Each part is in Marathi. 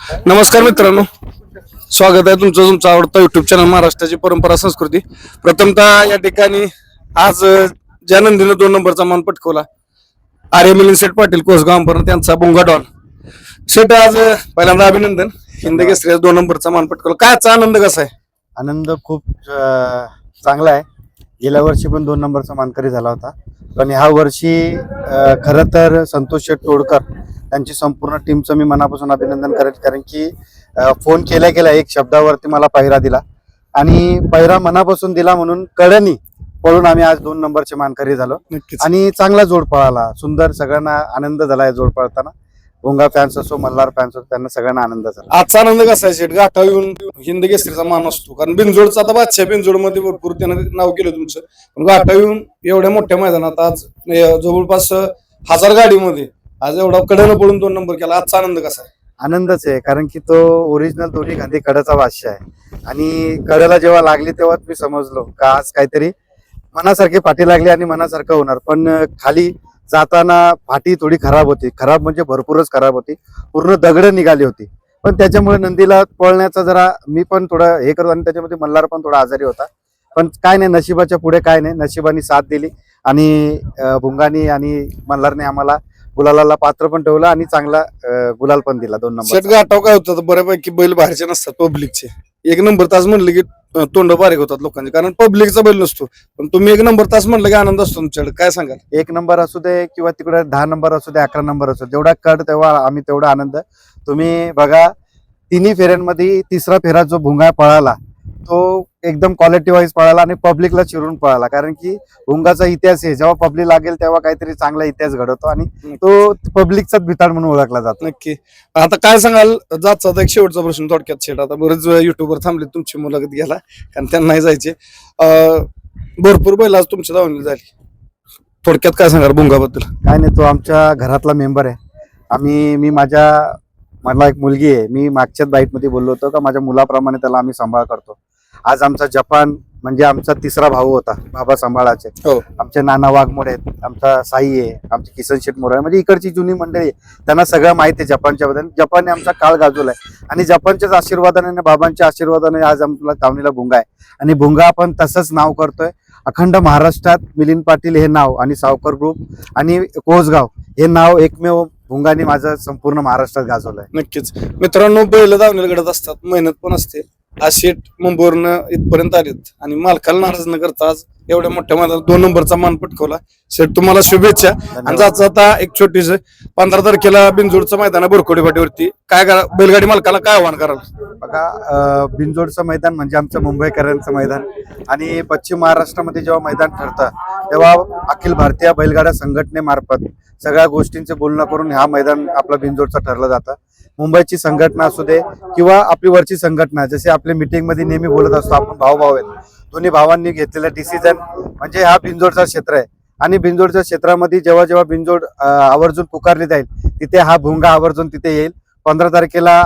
नमस्कार मित्रांनो, स्वागत आहे तुमचं तुमचा आवडता युट्यूब चॅनल महाराष्ट्राची परंपरा संस्कृती. प्रथमतः या ठिकाणी आज ज्या नंदीनं 2 नंबरचा मान पटकवला आर्य मिलिंद सेठ पाटील कोसगाव त्यांचा बोंगा डॉन सेठ, आज पहिल्यांदा अभिनंदन. हिंद केसरी 2 नंबरचा मान पटकवला. काय आजचा आनंद कसा आहे? आनंद खूप चांगला आहे. गेल्या वर्षी पण 2 नंबरचा मानकरी झाला होता, पण ह्या वर्षी खरं तर संतोष शेठ तोडकर त्यांची संपूर्ण टीमचं मी मनापासून अभिनंदन करेन. कारण की फोन केल्या एक शब्दावरती मला पहिरा दिला आणि पहिरा मनापासून दिला म्हणून कडनी पळून आम्ही आज 2 नंबरचे मानकरी झालो. आणि चांगला जोड पळाला, सुंदर, सगळ्यांना आनंद झाला जोड पळताना. भोंगा फॅन्स असो, मल्हार फॅन्स असो, त्यांना सगळ्यांना आनंद झाला. आजचा आनंद कसा आहे शेठ? गाठा येऊन हिंद केसरीचा मान असतो, कारण बिनजोडचा आता बादशाह बिनजोड मध्ये भरपूर त्यानं नाव केलं तुमचं, पण गाठा येऊन एवढ्या मोठ्या मैदानात आज जवळपास 1000 गाडीमध्ये आज एवढा कडनं पडून 2 नंबर केला. आजचा आनंद कसा आहे? आनंदच आहे, कारण की तो ओरिजिनल दोन्ही गांधी कडाचा बादशाह आहे. आणि कड्याला जेव्हा लागली तेव्हा मी समजलो का आज काहीतरी मनासारखी फाटी लागली आणि मनासारखं होणार. पण खाली जाताना फाटी थोडी खराब होती, खराब म्हणजे भरपूरच खराब होती, पूर्ण दगड निघाली होती. पण त्याच्यामुळे नंदीला पळण्याचा जरा मी पण थोडं हे करतो आणि त्याच्यामध्ये मल्हार पण थोडा आजारी होता. पण काय नाही, नशिबाच्या पुढे काय नाही, नशिबाने साथ दिली आणि भुंगानी आणि मल्हारने आम्हाला गुलालाला पात्र पण ठेवलं आणि चांगला गुलाल पण दिला 2 नंबर. शेट गाठाव काय होतं, बऱ्यापैकी बैल बाहेरचे नसतात, पब्लिकचे. 1 नंबर तास म्हणलं की तोंड बारीक होतात लोकांचे, कारण पब्लिकचा बैल नसतो. पण तुम्ही 1 नंबर तास म्हणलं की आनंद असतो तुमच्याकडे. काय सांगाल? 1 नंबर असू दे किंवा तिकडे 10 नंबर असू दे, 11 नंबर असू दे, जेवढा कड तेव्हा आम्ही तेवढा आनंद. तुम्ही बघा, तिन्ही फेऱ्यांमध्ये 3रा फेरा जो भुंगा पळाला तो एकदम क्वालिटी वाईज पळाला आणि पब्लिकला चिरून पळाला. कारण की भुंगाचा इतिहास आहे, जेव्हा पब्लिक लागेल तेव्हा काहीतरी चांगला इतिहास घडवतो आणि तो पब्लिकचाच भिताड म्हणून ओळखला जातो. नक्की. आता काय सांगाल जातचा एक शेवटचा प्रश्न थोडक्यात शेट. आता बरेच युट्यूबर थांबले तुमची मुलाखत घ्यायला, कारण त्यांनाही जायचे. भरपूर बैल आज तुमच्या धावणी झाली, थोडक्यात काय सांगाल भुंगाबद्दल? काय नाही, तो आमच्या घरातला मेंबर आहे. मला एक मुलगी आहे. मी मागच्याच बाईटमध्ये बोललो होतो का माझ्या मुलाप्रमाणे त्याला आम्ही सांभाळ करतो. आज आमचा जपान म्हणजे आमचा 3रा भाऊ होता बाबा सांभाळाचे. आमचे नाना वाघमोडे आहेत, आमचा साई आहे, आमचे किसन शेठ मोरे, म्हणजे इकडची जुनी मंडळी आहे, त्यांना सगळं माहिती आहे जपानच्या बद्दल. जपानने आमचा काळ गाजवलाय आणि जपानच्याच आशीर्वादाने, बाबांच्या आशीर्वादाने आज आमच्या धावणीला भुंगा आहे. आणि भुंगा आपण तसंच नाव करतोय अखंड महाराष्ट्रात. मिलिंद पाटील हे नाव आणि सावकर ग्रुप आणि कोसगाव हे नाव एकमेव भुंगाने माझं संपूर्ण महाराष्ट्रात गाजवलंय. नक्कीच मित्रांनो, बैल धावणीला घडत असतात, मेहनत पण असते. आज शेठ मुंबईवरनं इथपर्यंत आलेत आणि मालकाला नाराज न करता आज एवढ्या मोठ्या मैदानात 2 नंबरचा मान पटकवला. शेठ तुम्हाला शुभेच्छा. आणि जाता आता एक छोटीस 15 तारखेला बिनजोडचं मैदान आहे बोरकोडी फाटीवरती. काय करा बैलगाडी मालकाला काय आव्हान कराल? बघा, बिनजोडचं मैदान म्हणजे आमचं मुंबईकरांचं मैदान आणि पश्चिम महाराष्ट्रामध्ये जेव्हा मैदान ठरतं तेव्हा अखिल भारतीय बैलगाडा संघटनेमार्फत सगळ्या गोष्टींचे बोलणं करून हा मैदान आपलं बिनजोडचं ठरलं जातं. मुंबईची संघटना असू दे किंवा आपली वरची संघटना, जसे आपल्या मीटिंग मध्ये नेहमी बोलत असतो आपण भाऊ आहेत, दोन्ही भावांनी घेतलेला डिसिजन म्हणजे हा बिनजोडचा क्षेत्र आहे. आणि बिनजोडच्या क्षेत्रामध्ये जेव्हा जेव्हा बिनजोड आवर्जून पुकारली जाईल तिथे हा भुंगा आवर्जून तिथे येईल. 15 तारखेला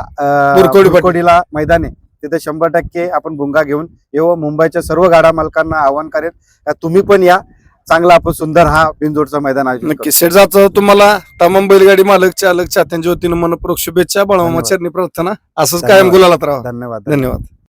बोरकोडीला मैदान आहे, तिथे 100% आपण भुंगा घेऊन येऊ. मुंबईच्या सर्व गाडा मालकांना आवाहन करेन तुम्ही पण या, चांगला आपण सुंदर हा बिनजोडचा मैदान आहे. नक्की सेठ जातं तुम्हाला तमाम बैलगाडी मालक चालक चाहत्यांच्या वतीनं मनपूर्वक शुभेच्छा, बळमामा चरणी प्रार्थना. असंच कायम गुलालात राहा. धन्यवाद. धन्यवाद.